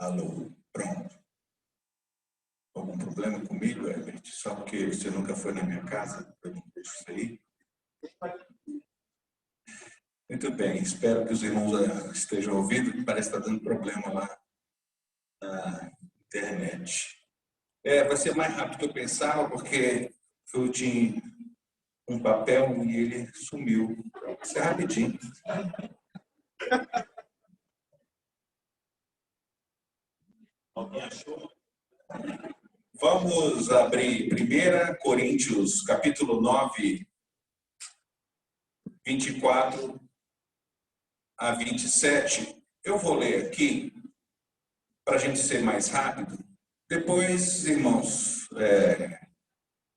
Alô, pronto. Algum problema comigo, Herbert? Só porque você nunca foi na minha casa? Eu não deixo isso aí? Muito bem, espero que os irmãos estejam ouvindo. Parece que está dando problema lá na internet. Vai ser mais rápido do que eu pensava, porque eu tinha um papel e ele sumiu. Vai ser rapidinho. Alguém achou? Vamos abrir 1 Coríntios, capítulo 9, 24 a 27. Eu vou ler aqui, para a gente ser mais rápido. Depois, irmãos,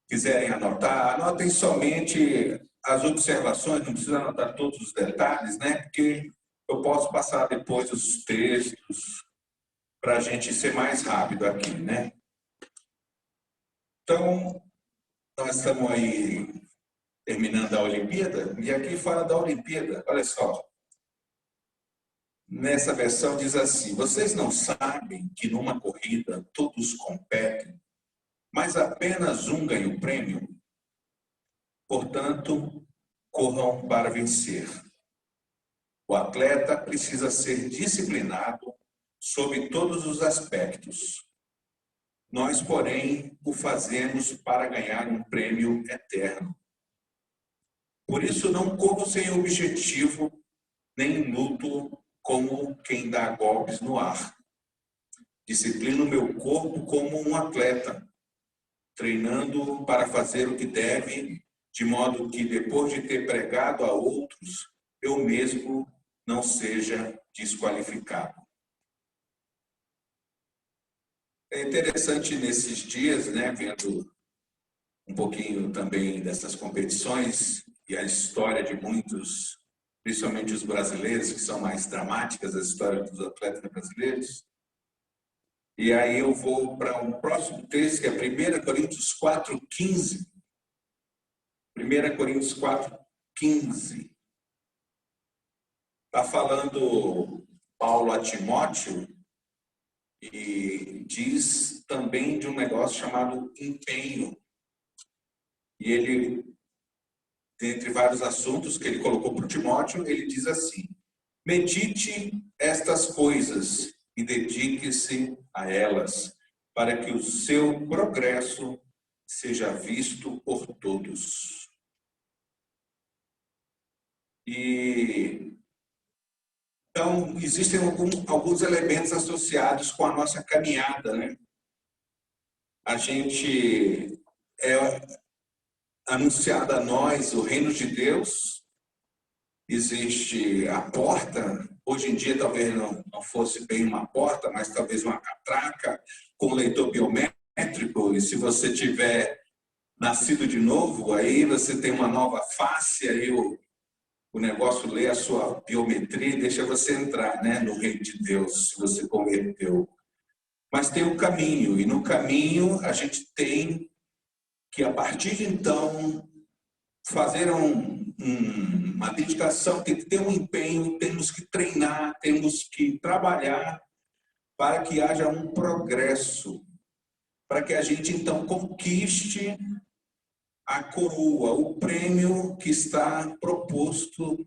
quiserem anotar, anotem somente as observações, não precisa anotar todos os detalhes, né? Porque eu posso passar depois os textos para a gente ser mais rápido aqui, né? Então, nós estamos aí terminando a Olimpíada, e aqui fala da Olimpíada, olha só. Nessa versão diz assim: vocês não sabem que numa corrida todos competem, mas apenas um ganha o prêmio? Portanto, corram para vencer. O atleta precisa ser disciplinado sob todos os aspectos. Nós, porém, o fazemos para ganhar um prêmio eterno. Por isso, não corro sem objetivo, nem luto como quem dá golpes no ar. Disciplino meu corpo como um atleta, treinando para fazer o que deve, de modo que, depois de ter pregado a outros, eu mesmo não seja desqualificado. É interessante nesses dias, né, vendo um pouquinho também dessas competições e a história de muitos, principalmente os brasileiros, que são mais dramáticas, as histórias dos atletas brasileiros. E aí eu vou para um próximo texto, que é 1 Coríntios 4,15. 1 Coríntios 4,15. Está falando Paulo a Timóteo e diz também de um negócio chamado empenho. E ele, dentre vários assuntos que ele colocou para o Timóteo, ele diz assim: medite estas coisas e dedique-se a elas, para que o seu progresso seja visto por todos. Então, existem alguns elementos associados com a nossa caminhada, né? A gente é anunciado a nós o reino de Deus, existe a porta, hoje em dia talvez não fosse bem uma porta, mas talvez uma catraca com leitor biométrico, e se você tiver nascido de novo, aí você tem uma nova face, aí o negócio lê a sua biometria e deixa você entrar, né, no reino de Deus, se você converteu. Mas tem um caminho, e no caminho a gente tem que, a partir de então, fazer uma dedicação, tem que ter um empenho, temos que treinar, temos que trabalhar para que haja um progresso, para que a gente então conquiste a coroa, o prêmio que está proposto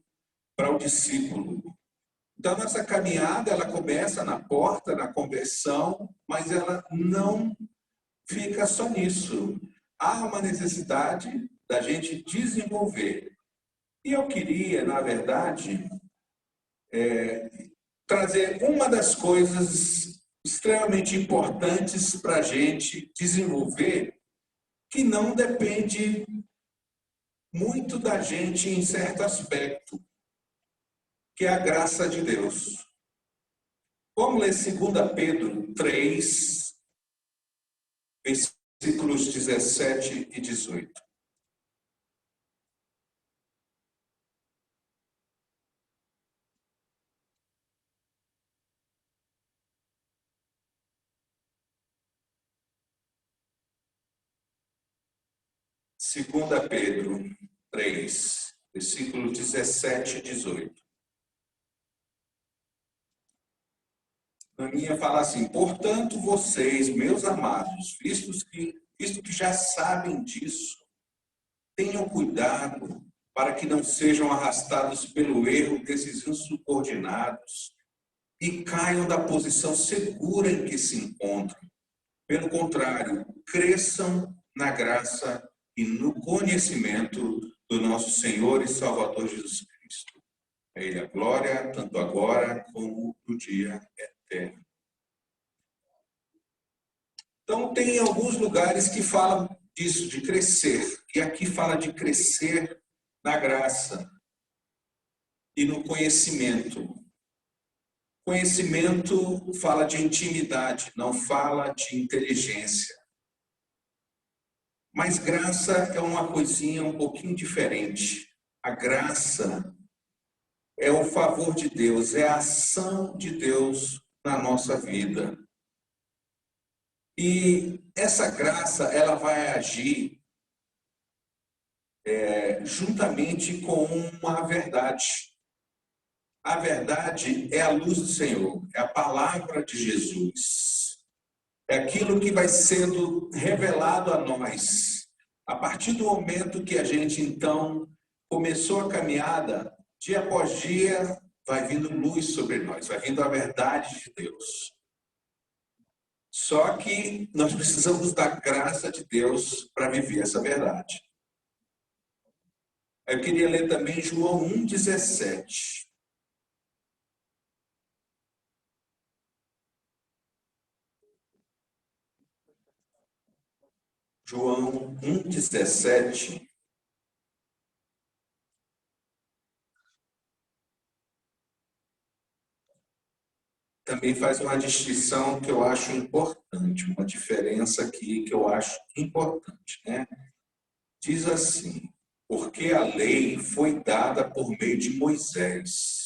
para o discípulo. Então, nossa caminhada, ela começa na porta, na conversão, mas ela não fica só nisso. Há uma necessidade da gente desenvolver. E eu queria, na verdade, trazer uma das coisas extremamente importantes para a gente desenvolver, que não depende muito da gente em certo aspecto, que é a graça de Deus. Vamos ler 2 Pedro 3, versículos 17 e 18. Segunda Pedro 3, versículos 17 e 18. Na minha fala assim: portanto, vocês, meus amados, visto que já sabem disso, tenham cuidado para que não sejam arrastados pelo erro desses insubordinados e caiam da posição segura em que se encontram. Pelo contrário, cresçam na graça e no conhecimento do nosso Senhor e Salvador Jesus Cristo. A Ele a glória, tanto agora como no dia eterno. Então, tem alguns lugares que falam disso, de crescer. E aqui fala de crescer na graça e no conhecimento. Conhecimento fala de intimidade, não fala de inteligência. Mas graça é uma coisinha um pouquinho diferente. A graça é o favor de Deus, é a ação de Deus na nossa vida. E essa graça, ela vai agir juntamente com uma verdade. A verdade é a luz do Senhor, é a palavra de Jesus. É aquilo que vai sendo revelado a nós. A partir do momento que a gente, então, começou a caminhada, dia após dia, vai vindo luz sobre nós, vai vindo a verdade de Deus. Só que nós precisamos da graça de Deus para viver essa verdade. Eu queria ler também João 1,17. João 1,17. Também faz uma distinção que eu acho importante, uma diferença aqui que eu acho importante, né? Diz assim: porque a lei foi dada por meio de Moisés.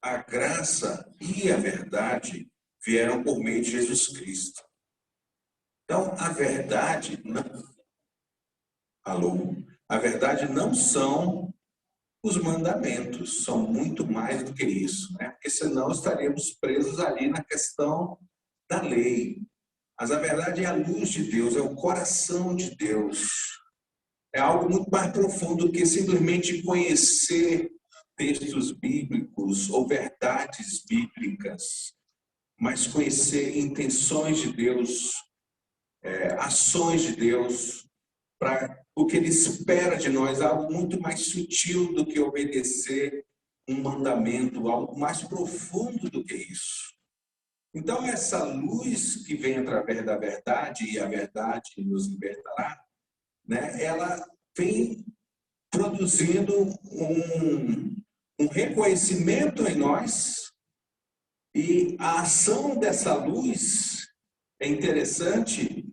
A graça e a verdade vieram por meio de Jesus Cristo. Então, a verdade não, alô, a verdade não são os mandamentos, são muito mais do que isso, né? Porque senão estaríamos presos ali na questão da lei. Mas a verdade é a luz de Deus, é o coração de Deus. É algo muito mais profundo do que simplesmente conhecer textos bíblicos ou verdades bíblicas, mas conhecer intenções de Deus, ações de Deus, para o que Ele espera de nós, algo muito mais sutil do que obedecer um mandamento, algo mais profundo do que isso. Então, essa luz que vem através da verdade, e a verdade nos libertará, né, ela vem produzindo um reconhecimento em nós, e a ação dessa luz é interessante,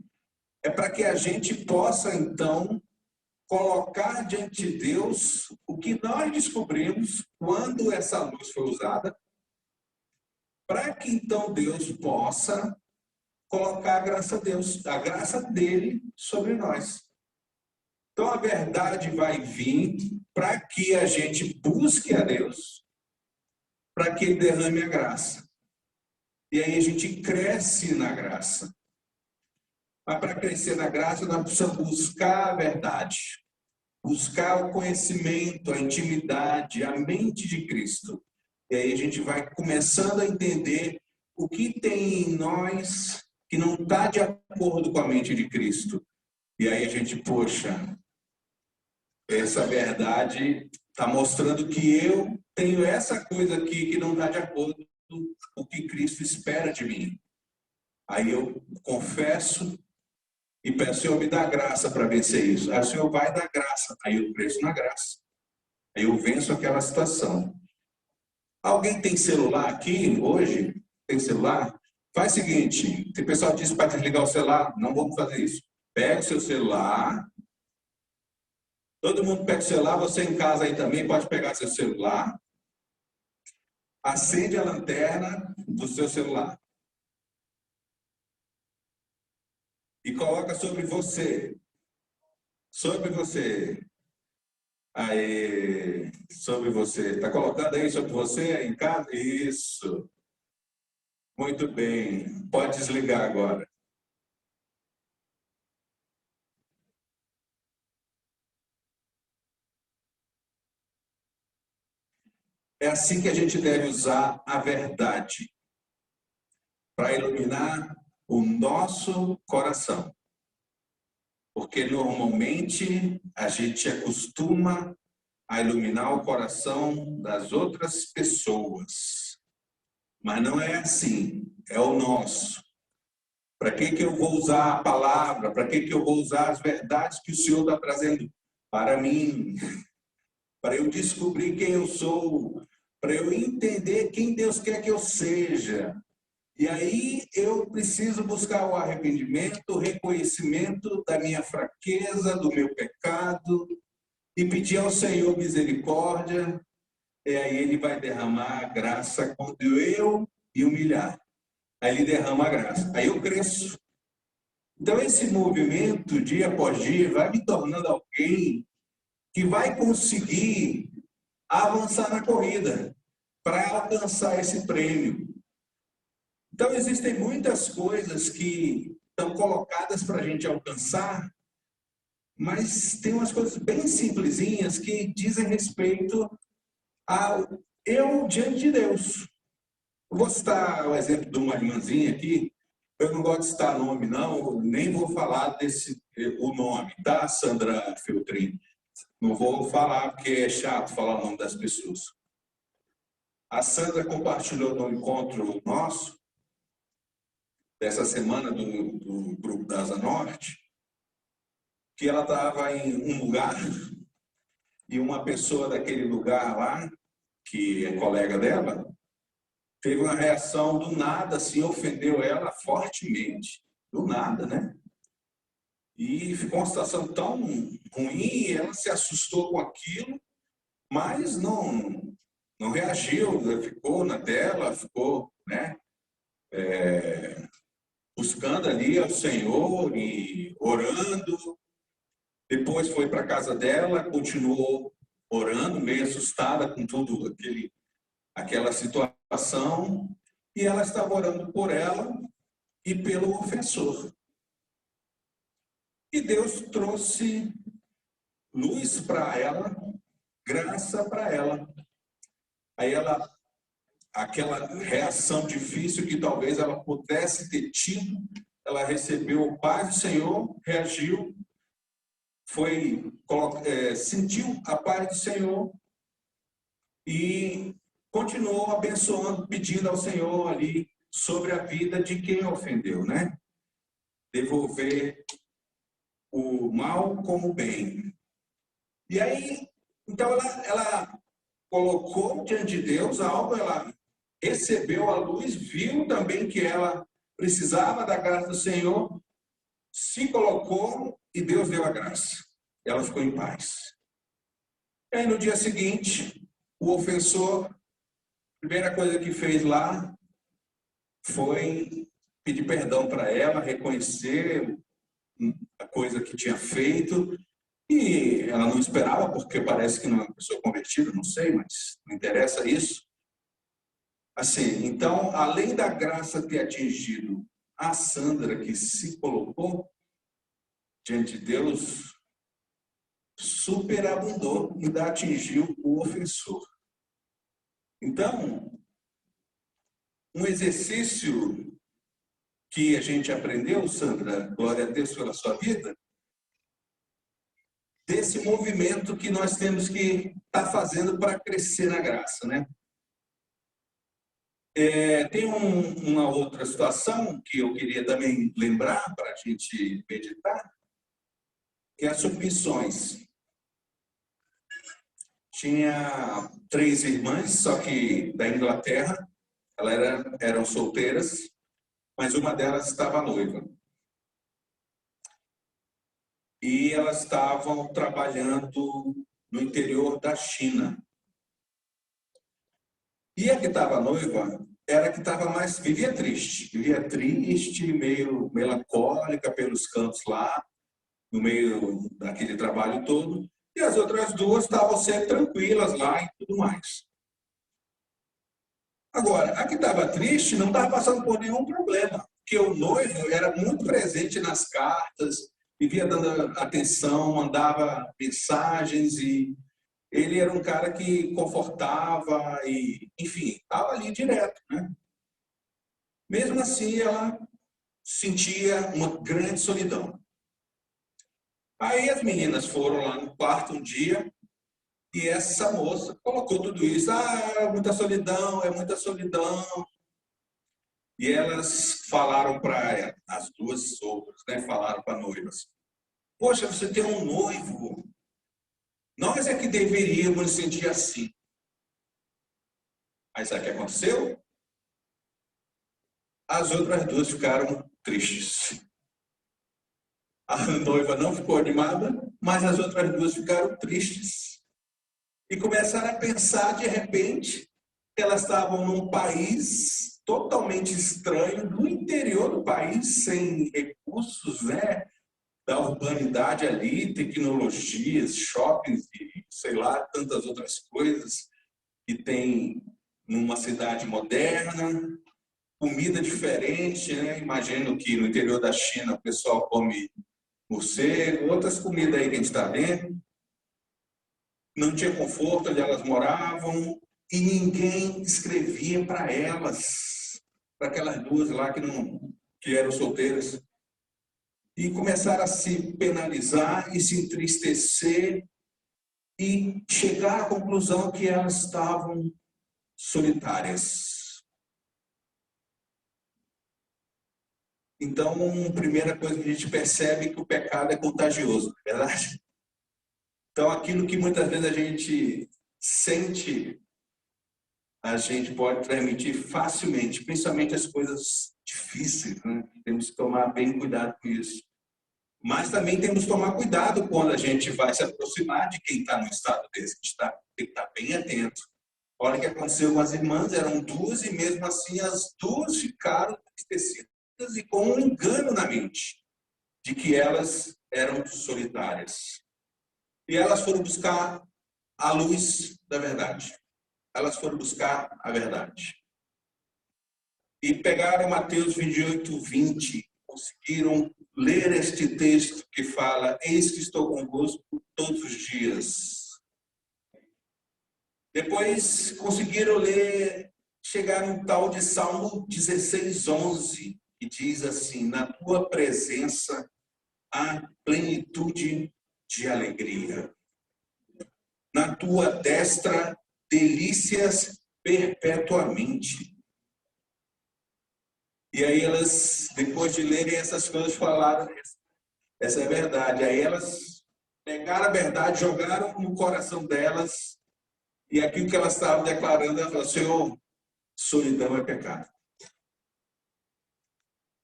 é para que a gente possa, então, colocar diante de Deus o que nós descobrimos quando essa luz foi usada, para que então Deus possa colocar a graça dele sobre nós. Então a verdade vai vir para que a gente busque a Deus, para que ele derrame a graça. E aí a gente cresce na graça. Mas para crescer na graça, nós precisamos buscar a verdade, buscar o conhecimento, a intimidade, a mente de Cristo. E aí a gente vai começando a entender o que tem em nós que não está de acordo com a mente de Cristo. E aí a gente, poxa, essa verdade está mostrando que eu tenho essa coisa aqui que não está de acordo com o que Cristo espera de mim. Aí eu confesso e peço, Senhor, me dá graça para vencer isso. Aí o Senhor vai dar graça. Aí eu cresço na graça. Aí eu venço aquela situação. Alguém tem celular aqui hoje? Tem celular? Faz o seguinte, tem pessoal que diz para desligar o celular. Não vamos fazer isso. Pega o seu celular. Todo mundo pega o celular. Você em casa aí também pode pegar seu celular. Acende a lanterna do seu celular. E coloca sobre você. Sobre você. Aí, sobre você. Está colocando aí sobre você em casa? Isso. Muito bem. Pode desligar agora. É assim que a gente deve usar a verdade para iluminar o nosso coração. Porque normalmente a gente acostuma a iluminar o coração das outras pessoas. Mas não é assim, é o nosso. Para que eu vou usar a palavra? Para que eu vou usar as verdades que o Senhor está trazendo para mim? Para eu descobrir quem eu sou, para eu entender quem Deus quer que eu seja. E aí eu preciso buscar o arrependimento, o reconhecimento da minha fraqueza, do meu pecado, e pedir ao Senhor misericórdia, e aí Ele vai derramar a graça quando eu me humilhar. Aí Ele derrama a graça. Aí eu cresço. Então esse movimento, dia após dia, vai me tornando alguém que vai conseguir avançar na corrida para alcançar esse prêmio. Então, existem muitas coisas que estão colocadas para a gente alcançar, mas tem umas coisas bem simplesinhas que dizem respeito ao eu diante de Deus. Eu vou citar o exemplo de uma irmãzinha aqui. Eu não gosto de citar nome, não, nem vou falar o nome, tá, Sandra Feltrin? Não vou falar porque é chato falar o nome das pessoas. A Sandra compartilhou no encontro nosso, dessa semana do Grupo da Asa Norte, que ela estava em um lugar e uma pessoa daquele lugar lá, que é colega dela, teve uma reação do nada, assim, ofendeu ela fortemente. Do nada, né? E ficou uma situação tão ruim, ela se assustou com aquilo, mas não reagiu, ficou na dela, ficou, né? Buscando ali ao Senhor e orando. Depois foi para a casa dela, continuou orando, meio assustada com tudo aquela situação, e ela estava orando por ela e pelo ofensor. E Deus trouxe luz para ela, graça para ela. Aí aquela reação difícil que talvez ela pudesse ter tido, ela recebeu o paz do Senhor, reagiu, sentiu a paz do Senhor e continuou abençoando, pedindo ao Senhor ali sobre a vida de quem ofendeu, né? Devolver o mal como bem. E aí, então ela colocou diante de Deus algo, ela recebeu a luz, viu também que ela precisava da graça do Senhor, se colocou e Deus deu a graça. Ela ficou em paz. E aí no dia seguinte, o ofensor, a primeira coisa que fez lá foi pedir perdão para ela, reconhecer a coisa que tinha feito, e ela não esperava, porque parece que não é uma pessoa convertida, não sei, mas não interessa isso. Assim, então, além da graça ter atingido a Sandra, que se colocou diante de Deus, superabundou, ainda atingiu o ofensor. Então, um exercício que a gente aprendeu, Sandra, glória a Deus pela sua vida, desse movimento que nós temos que estar fazendo para crescer na graça, né? Tem uma outra situação que eu queria também lembrar para a gente meditar, que é as submissões. Tinha 3 irmãs, só que da Inglaterra, elas eram solteiras, mas uma delas estava noiva. E elas estavam trabalhando no interior da China. E a que estava noiva era a que estava mais, vivia triste, meio melancólica pelos cantos lá, no meio daquele trabalho todo, e as outras 2 estavam sempre tranquilas lá e tudo mais. Agora, a que estava triste não estava passando por nenhum problema, porque o noivo era muito presente nas cartas, vivia dando atenção, mandava mensagens e ele era um cara que confortava e, enfim, estava ali direto, né? Mesmo assim, ela sentia uma grande solidão. Aí as meninas foram lá no quarto um dia e essa moça colocou tudo isso. Ah, é muita solidão, é muita solidão. E elas falaram para ela, as duas sogras, né? Falaram para a noiva assim, poxa, você tem um noivo. Nós é que deveríamos nos sentir assim. Aí sabe o que aconteceu? As outras duas ficaram tristes. A noiva não ficou animada, mas as outras duas ficaram tristes. E começaram a pensar, de repente, que elas estavam num país totalmente estranho, no interior do país, sem recursos, né, da urbanidade ali, tecnologias, shoppings e, sei lá, tantas outras coisas que tem numa cidade moderna, comida diferente, né? Imagino que no interior da China o pessoal come morcego, outras comidas aí que a gente está vendo. Não tinha conforto onde elas moravam e ninguém escrevia para elas, para aquelas duas lá que eram solteiras. E começaram a se penalizar e se entristecer e chegar à conclusão que elas estavam solitárias. Então, a primeira coisa que a gente percebe é que o pecado é contagioso, não é verdade? Então, aquilo que muitas vezes a gente sente, a gente pode transmitir facilmente, principalmente as coisas difíceis, né? Temos que tomar bem cuidado com isso. Mas também temos que tomar cuidado quando a gente vai se aproximar de quem está no estado desse. A gente tem que estar bem atento. Olha o que aconteceu com as irmãs, eram duas e mesmo assim as duas ficaram esquecidas e com um engano na mente de que elas eram solitárias. E elas foram buscar a luz da verdade. Elas foram buscar a verdade. E pegaram Mateus 28, 20, conseguiram ler este texto que fala, eis que estou convosco todos os dias. Depois conseguiram ler, chegar no tal de Salmo 16, 11, que diz assim, na tua presença há plenitude de alegria. Na tua destra, delícias perpetuamente. E aí elas, depois de lerem essas coisas, falaram, essa é a verdade. Aí elas pegaram a verdade, jogaram no coração delas, e aquilo que elas estavam declarando, elas falaram, Senhor, solidão é pecado.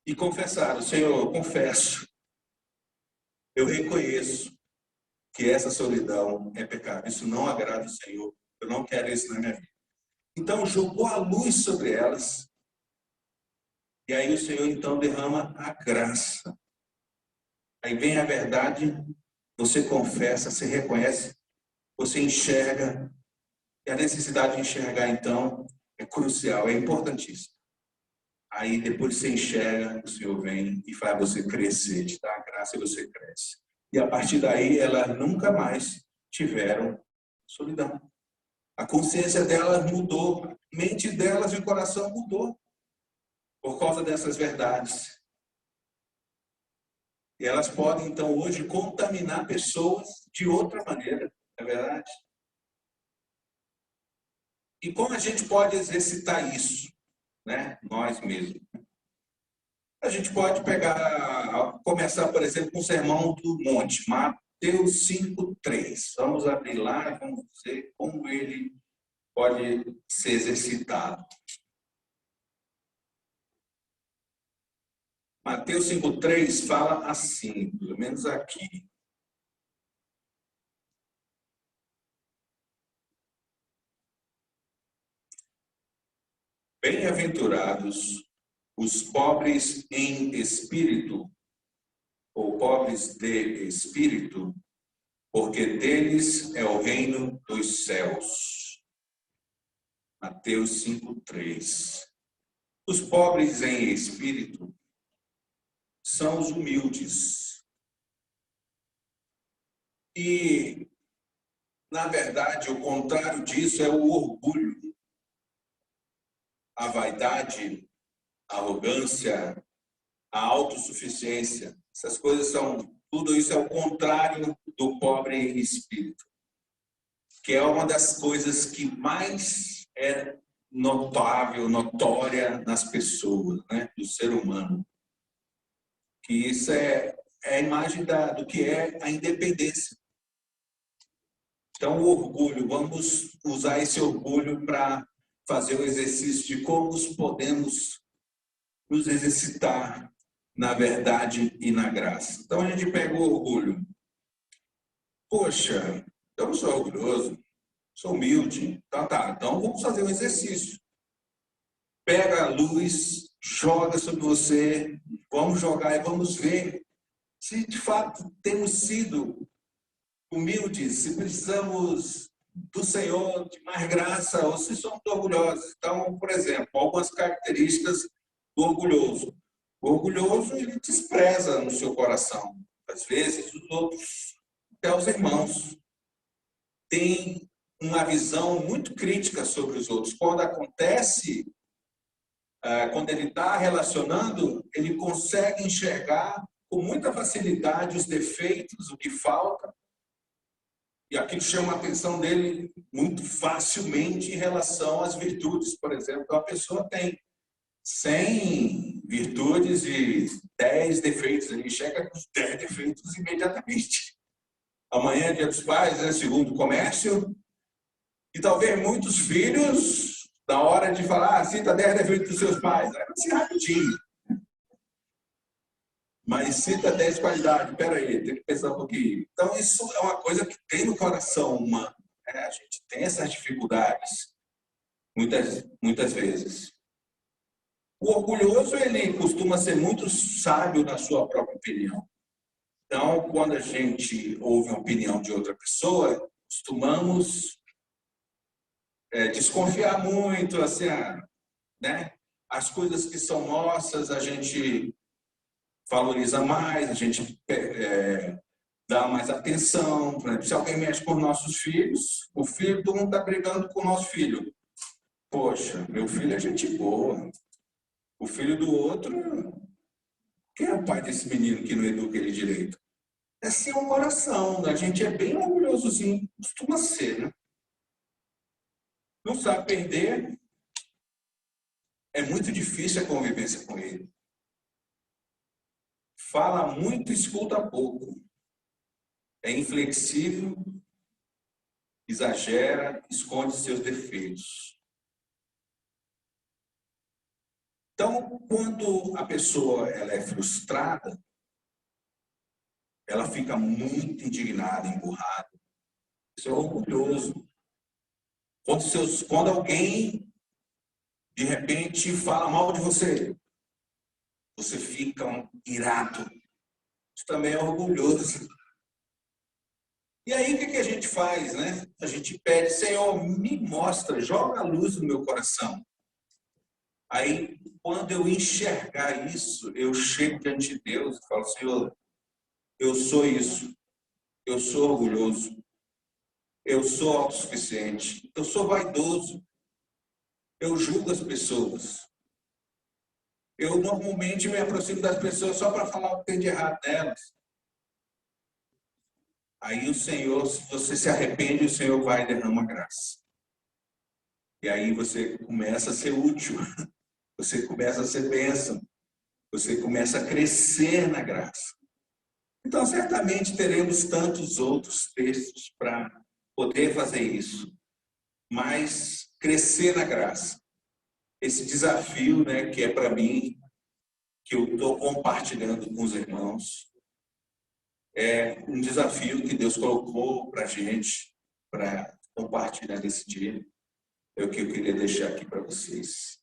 E confessaram, Senhor, eu confesso, eu reconheço que essa solidão é pecado. Isso não agrada o Senhor. Eu não quero isso na minha vida. Então, jogou a luz sobre elas. E aí o Senhor, então, derrama a graça. Aí vem a verdade, você confessa, você reconhece, você enxerga. E a necessidade de enxergar, então, é crucial, é importantíssimo. Aí, depois você enxerga, o Senhor vem e faz você crescer, te dá a graça e você cresce. E a partir daí, elas nunca mais tiveram solidão. A consciência delas mudou, a mente delas e o coração mudou por causa dessas verdades. E elas podem, então, hoje contaminar pessoas de outra maneira, não é verdade? E como a gente pode exercitar isso, né? Nós mesmos. A gente pode começar, por exemplo, com o Sermão do Monte, Mateus 5:3. Vamos abrir lá e vamos ver como ele pode ser exercitado. Mateus 5:3 fala assim, pelo menos aqui. Bem-aventurados os pobres em espírito, ou pobres de espírito, porque deles é o reino dos céus. Mateus 5:3. Os pobres em espírito são os humildes. E, na verdade, o contrário disso é o orgulho, a vaidade, a arrogância, a autossuficiência. Essas coisas são, tudo isso é o contrário do pobre em espírito, que é uma das coisas que mais é notável, notória nas pessoas, né, do ser humano. Que isso é a imagem do que é a independência. Então, o orgulho, vamos usar esse orgulho para fazer o exercício de como podemos nos exercitar na verdade e na graça. Então, a gente pega o orgulho. Poxa, eu não sou orgulhoso, sou humilde. Então vamos fazer um exercício. Pega a luz, joga sobre você, vamos jogar e vamos ver se de fato temos sido humildes, se precisamos do Senhor de mais graça ou se somos orgulhosos. Então, por exemplo, algumas características do orgulhoso. O orgulhoso, ele despreza no seu coração, às vezes, os outros, até os irmãos. Tem uma visão muito crítica sobre os outros. Quando acontece, quando ele está relacionando, ele consegue enxergar com muita facilidade os defeitos, o que falta, e aquilo chama a atenção dele muito facilmente em relação às virtudes. Por exemplo, a pessoa tem 100 virtudes e 10 defeitos, ele enxerga os 10 defeitos imediatamente. Amanhã é dia dos pais, né? Segundo o comércio, e talvez muitos filhos, na hora de falar, cita 10 defeitos dos seus pais, vai ser rapidinho. Mas cita 10 qualidades, peraí, tem que pensar um pouquinho. Então, isso é uma coisa que tem no coração humano. A gente tem essas dificuldades, muitas vezes. O orgulhoso, ele costuma ser muito sábio na sua própria opinião. Então, quando a gente ouve a opinião de outra pessoa, costumamos desconfiar muito, assim, né? As coisas que são nossas, a gente valoriza mais, a gente dá mais atenção. Por exemplo, se alguém mexe com nossos filhos, o filho, todo mundo está brigando com o nosso filho. Poxa, meu filho é gente boa. O filho do outro, quem é o pai desse menino que não educa ele direito? É assim o coração, a gente é bem orgulhosozinho, costuma ser, né? Não sabe perder, é muito difícil a convivência com ele. Fala muito, escuta pouco. É inflexível, exagera, esconde seus defeitos. Então, quando a pessoa ela é frustrada, ela fica muito indignada, emburrada. Isso é orgulhoso. Quando alguém, de repente, fala mal de você, você fica irado. Isso também é orgulhoso. E aí, o que a gente faz, né? A gente pede, Senhor, me mostra, joga a luz no meu coração. Aí, quando eu enxergar isso, eu chego diante de Deus e falo, Senhor, eu sou isso. Eu sou orgulhoso. Eu sou autossuficiente. Eu sou vaidoso. Eu julgo as pessoas. Eu normalmente me aproximo das pessoas só para falar o que tem de errado nelas. Aí o Senhor, se você se arrepende, o Senhor vai e derrama graça. E aí você começa a ser útil. Você começa a ser bênção. Você começa a crescer na graça. Então, certamente teremos tantos outros textos para poder fazer isso. Mas crescer na graça. Esse desafio, né, que é para mim, que eu estou compartilhando com os irmãos, é um desafio que Deus colocou para a gente, para compartilhar nesse dia. É o que eu queria deixar aqui para vocês.